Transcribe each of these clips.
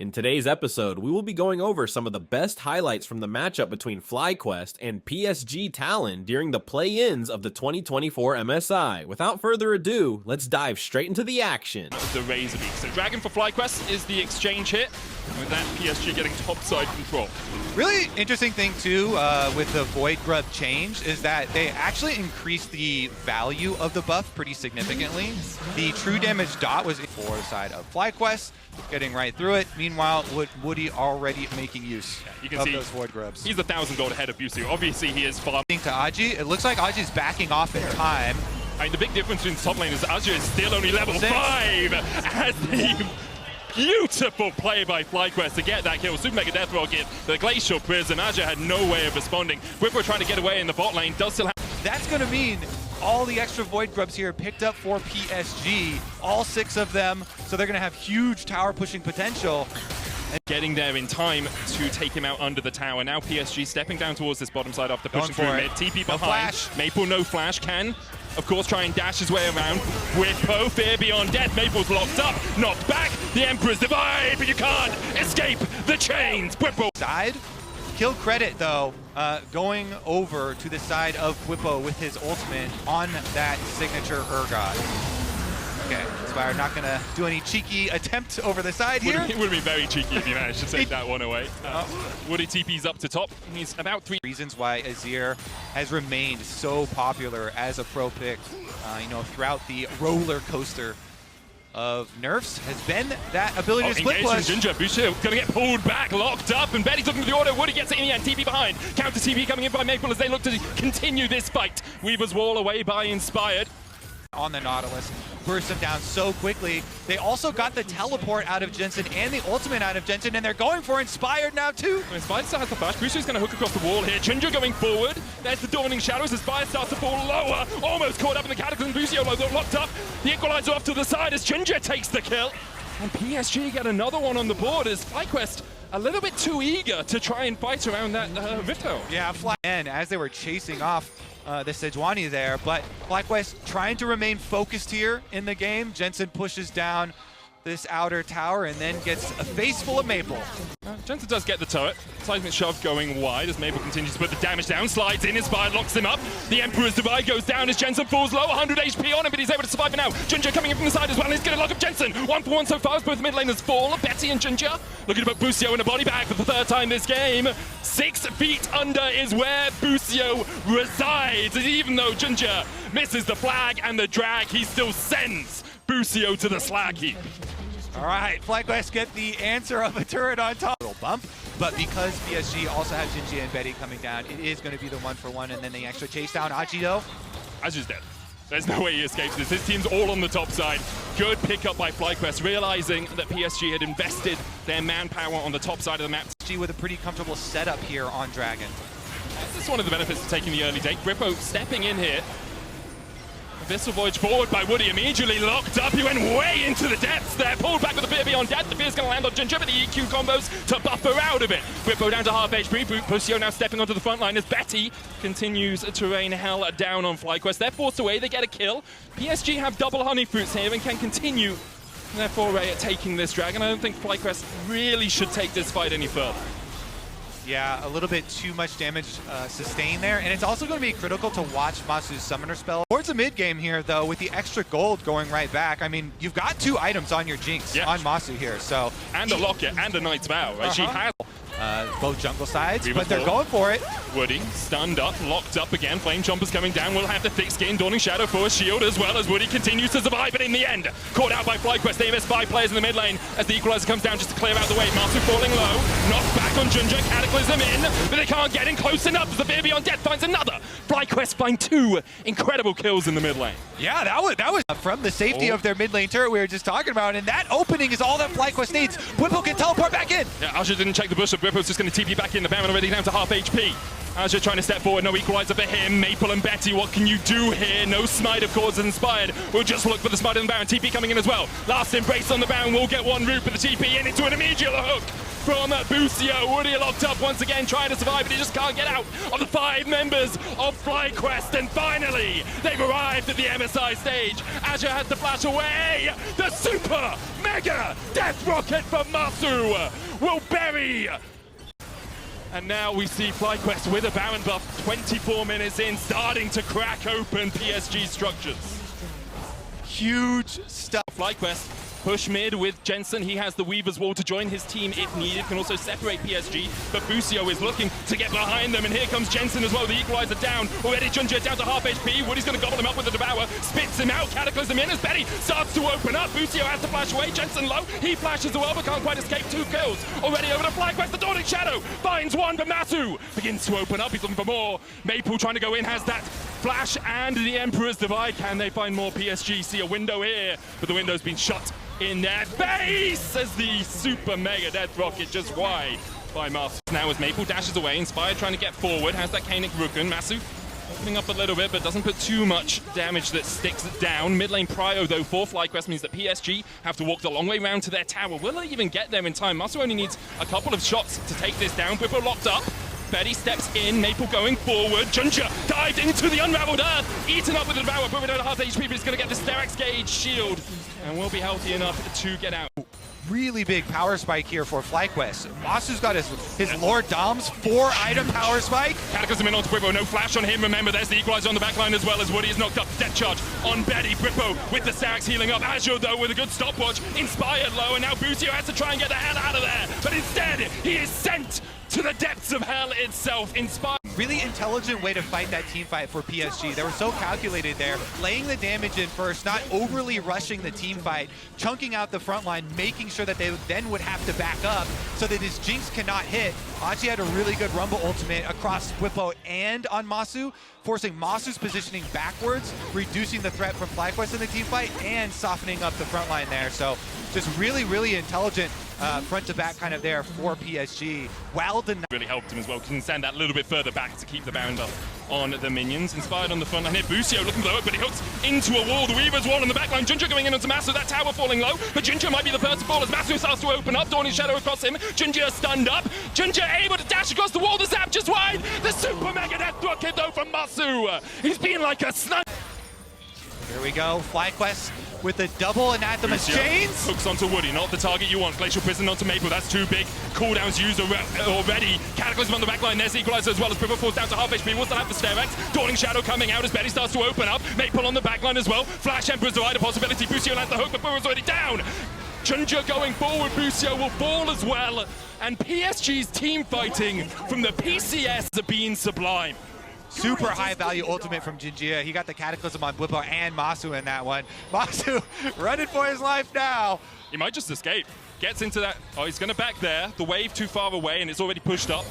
In today's episode, we will be going over some of the best highlights from the matchup between FlyQuest and PSG Talon during the play-ins of the 2024 MSI. Without further ado, let's dive straight into the action. The Razor Beak. So Dragon for FlyQuest is the exchange hit, with that PSG getting topside control. Really interesting thing too with the Void Grub change is that they actually increased the value of the buff pretty significantly. The true damage dot was for the side of FlyQuest, getting right through it. Meanwhile, Woody already making use of those Void Grubs. He's 1,000 gold ahead of Busio. Obviously, he is far. To Aji, it looks like Aji's backing off in time. I mean, the big difference between the top lane is Aji is still only level 5 as the beautiful play by FlyQuest to get that kill. Super Mega Death Rocket, the Glacial Prison. Aja had no way of responding. Whipper trying to get away in the bot lane, does still have... That's going to mean all the extra Void Grubs here picked up for PSG, all 6 of them, so they're going to have huge tower pushing potential. Getting there in time to take him out under the tower. Now PSG stepping down towards this bottom side after pushing through mid. TP behind. Maple no flash. Can, of course, try and dash his way around. Whippo, fear beyond death. Maple's locked up, knocked back. The Emperor's divide, but you can't escape the chains. Whippo. Side. Kill credit, though, going over to the side of Whippo with his ultimate on that signature Urgot. Okay, Inspire not going to do any cheeky attempt over the side here. It would be very cheeky if he managed to take that one away. Woody TP's up to top. He's about 3 reasons why Azir has remained so popular as a pro pick, throughout the roller coaster of nerfs has been that ability to split push. Ginger, Busio gonna get pulled back, locked up, and Betty's looking for the auto. Woody gets it in the end. TP behind. Counter TP coming in by Maple as they look to continue this fight. Weaver's wall away by Inspired. On the Nautilus, burst them down so quickly. They also got the teleport out of Jensen and the ultimate out of Jensen, and they're going for Inspired now too. Inspired still has the flash. Busio's going to hook across the wall here. Ginger going forward. There's the Dawning Shadows. Inspired starts to fall lower. Almost caught up in the Cataclysm. Busio locked up. The Equalizer off to the side as Ginger takes the kill. And PSG get another one on the board as FlyQuest a little bit too eager to try and fight around that Rift Hole. Yeah, and as they were chasing off the Sejuani there, but FlyQuest trying to remain focused here in the game. Jensen pushes down this outer tower and then gets a face full of Maple. Jensen does get the turret. Seismic shove going wide as Maple continues to put the damage down. Slides in, Inspired locks him up. The Emperor's Divide goes down as Jensen falls low. 100 HP on him, but he's able to survive for now. Ginger coming in from the side as well. He's going to lock up Jensen. 1-for-1 so far as both mid laners fall. Betty and Ginger looking to put Busio in a body bag for the 3rd time this game. 6 feet under is where Busio resides. And even though Ginger misses the flag and the drag, he still sends Busio to the slag heap. All right, FlyQuest get the answer of a turret on top. Little bump, but because PSG also have Jinji and Betty coming down, it is going to be the 1-for-1, and then they actually chase down Aji though. Aji's dead. There's no way he escapes this. His team's all on the top side. Good pickup by FlyQuest, realizing that PSG had invested their manpower on the top side of the map. PSG with a pretty comfortable setup here on Dragon. This is one of the benefits of taking the early take. Grippo stepping in here. Abyssal Voyage forward by Woody, immediately locked up. He went way into the depths there. Pulled back with the Fear Beyond Death. The Fear's going to land on Ginger, but the EQ combos to buffer out of it. Grippo down to half HP. Busio now stepping onto the front line as Betty continues to rain hell down on FlyQuest. They're forced away. They get a kill. PSG have double honey fruits here and can continue their foray at taking this dragon. I don't think FlyQuest really should take this fight any further. Yeah, a little bit too much damage sustained there, and it's also going to be critical to watch Masu's Summoner spell. Towards the mid game here, though, with the extra gold going right back, I mean, you've got 2 items on your Jinx on Masu here, so... And a Locket and a Knight's Vow, right? She has... both jungle sides, but they're going for it. Woody, stunned up, locked up again. Flame Chompers coming down. Will have the thick skin. Dawning Shadow for a shield as well as Woody continues to survive. But in the end, caught out by FlyQuest. They miss 5 players in the mid lane as the Equalizer comes down just to clear out the way. Masu falling low. Knocked back on Ginger. Cataclysm in, but they can't get in close enough as the Fear Beyond Death finds another. FlyQuest find 2 incredible kills in the mid lane. Yeah, that was from the safety of their mid lane turret we were just talking about, and that opening is all that FlyQuest needs. Whippo can teleport back in. Yeah, Aja didn't check the bush, but Whippo's just going to TP back in. The Baron already down to half HP. Aja trying to step forward, no Equalizer for him. Maple and Betty, what can you do here? No Smite, of course, Inspired. We'll just look for the Smite on the Baron. TP coming in as well. Last Embrace on the Baron will get 1 root, but the TP in into an immediate hook. from Busio. Woody locked up once again, trying to survive, but he just can't get out of the 5 members of FlyQuest. And finally, they've arrived at the MSI stage. Azure has to flash away. The super mega death rocket from Masu will bury. And now we see FlyQuest with a Baron buff 24 minutes in, starting to crack open PSG structures. Huge stuff. FlyQuest push mid with Jensen. He has the Weaver's Wall to join his team if needed. Can also separate PSG, but Busio is looking to get behind them. And here comes Jensen as well. The equalizer down. Already Junjie down to half HP. Woody's going to gobble him up with the Devour. Spits him out. Cataclysm in as Betty starts to open up. Busio has to flash away. Jensen low. He flashes as well, but can't quite escape. 2 kills. Already over to FlyQuest. The Dawning Shadow finds one, but Masu begins to open up. He's looking for more. Maple trying to go in. Has that flash and the Emperor's Divide. Can they find more? PSG see a window here, but the window's been shut in their face as the super mega death rocket just wide by Masu. Now as Maple dashes away, Inspired trying to get forward, has that Kainic Rukun. Masu opening up a little bit, but doesn't put too much damage that sticks down. Mid lane prio though for FlyQuest means that PSG have to walk the long way round to their tower. Will they even get there in time? Masu only needs a couple of shots to take this down. Bippo locked up. Betty steps in, Maple going forward. Junjie dived into the unraveled earth, eaten up with the Devour, put it at half HP, but he's going to get the Sterak's Gauge shield and will be healthy enough to get out. Really big power spike here for FlyQuest. Masu's got his Lord Dom's 4-item power spike. Cataclysm in onto Brippo, no flash on him. Remember, there's the equalizer on the backline as well as Woody is knocked up. Death charge on Betty. Brippo with the Sterak's healing up. Azure, though, with a good stopwatch. Inspired low, and now Busio has to try and get the hell out of there. But instead, he is sent to the depths of hell itself. Inspired. Really intelligent way to fight that team fight for PSG. They were so calculated there, laying the damage in first, not overly rushing the team fight, chunking out the front line, making sure that they then would have to back up so that his Jinx cannot hit. Achi had a really good Rumble ultimate across Whippo and on Masu, forcing Masu's positioning backwards, reducing the threat from FlyQuest in the team fight, and softening up the front line there. So just really, really intelligent front to back kind of there for PSG. Well done. Really helped him as well. Can send that a little bit further back to keep the Baron buff on the minions. Inspired on the front line here. Busio looking for the hook, but he hooks into a wall. The Weaver's Wall on the back line. Junjie going in onto Masu. That tower falling low, but Junjie might be the first to fall as Masu starts to open up. Dawning Shadow across him. Junjie is stunned up. Junjie able to dash across the wall. The zap just wide. The super mega death rocket though from Masu. He's been like a sniper. Here we go. FlyQuest with the double anathemas chains. Hooks onto Woody, not the target you want. Glacial Prison onto Maple, that's too big. Cooldowns used already. Cataclysm on the backline, there's the equalizer as well as Brippo falls down to half HP. Will still have the Sterak's. Dawning Shadow coming out as Betty starts to open up. Maple on the backline as well. Flash Emperor's Divide, a possibility. Busio lands the hook, but Burrow's already down. Junjie going forward, Busio will fall as well. And PSG's team fighting from the PCS are being sublime. Super high value ultimate from Junjie. He got the Cataclysm on Blippo and Masu in that one. Masu running for his life now. He might just escape. Gets into that. Oh, he's going to back there. The wave too far away and it's already pushed up.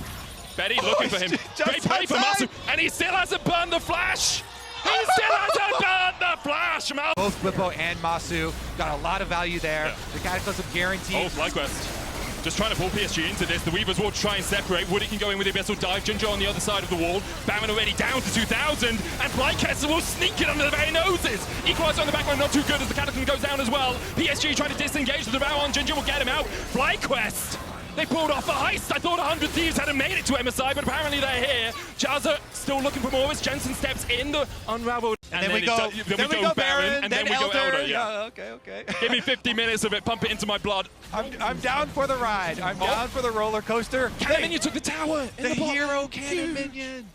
Betty looking for him. Great play for Masu. And he still hasn't burned the flash. He still hasn't burned the flash. Both Blippo and Masu got a lot of value there. Yeah. The Cataclysm guaranteed. Oh, FlyQuest. Just trying to pull PSG into this. The Weaver's Wall to try and separate. Woody can go in with the Abyssal Dive. Junjie on the other side of the wall. Baron already down to 2,000. And FlyQuest will sneak it under the very noses. Equalizer on the backline, not too good as the Cataclysm goes down as well. PSG trying to disengage the Devour on Junjie will get him out. FlyQuest. They pulled off a heist. I thought 100 Thieves hadn't made it to MSI, but apparently they're here. Jazza still looking for more as Jensen steps in the unraveled. And then we go Baron, and then we go Elder. Yeah, okay. Give me 50 minutes of it, pump it into my blood. I'm down for the ride. I'm down for the roller coaster. Cannon Minion took the tower. The hero Cannon Minion.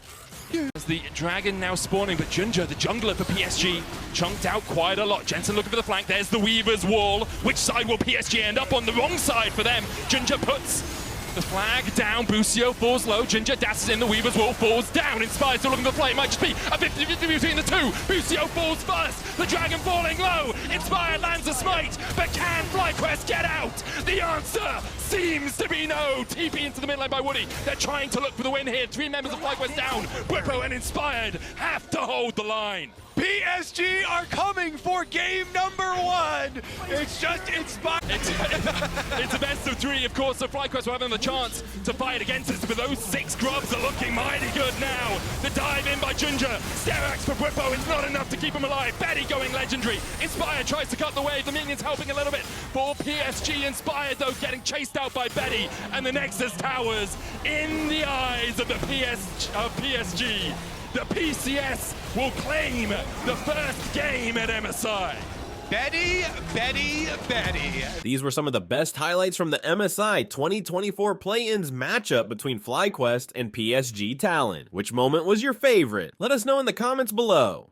As the Dragon now spawning, but Junjie, the jungler for PSG, chunked out quite a lot. Jensen looking for the flank. There's the Weaver's Wall. Which side will PSG end up on? The wrong side for them. Junjie puts the flag down. Busio falls low. Junjie dashes in. The Weaver's Wall falls down. Inspired still looking for the play. It might just be a 50-50 between the two. Busio falls first. The Dragon falling low. Inspired lands a smite. But can FlyQuest get out? The answer seems to be no. TP into the mid lane by Woody. They're trying to look for the win here. 3 members of FlyQuest down. Whippo and Inspired have to hold the line. PSG are coming for game number 1. It's just inspiring. It's a best of 3, of course, so FlyQuest will have the chance to fight against us, but those 6 grubs are looking mighty good now. The dive in by Ginger, Sterax for Whippo is not enough to keep him alive. Betty going legendary. Inspired tries to cut the wave, the minions helping a little bit. For PSG, Inspired though getting chased out by Betty, and the Nexus towers in the eyes of the PSG. The PCS will claim the first game at MSI. Betty. These were some of the best highlights from the MSI 2024 play-ins matchup between FlyQuest and PSG Talon. Which moment was your favorite? Let us know in the comments below.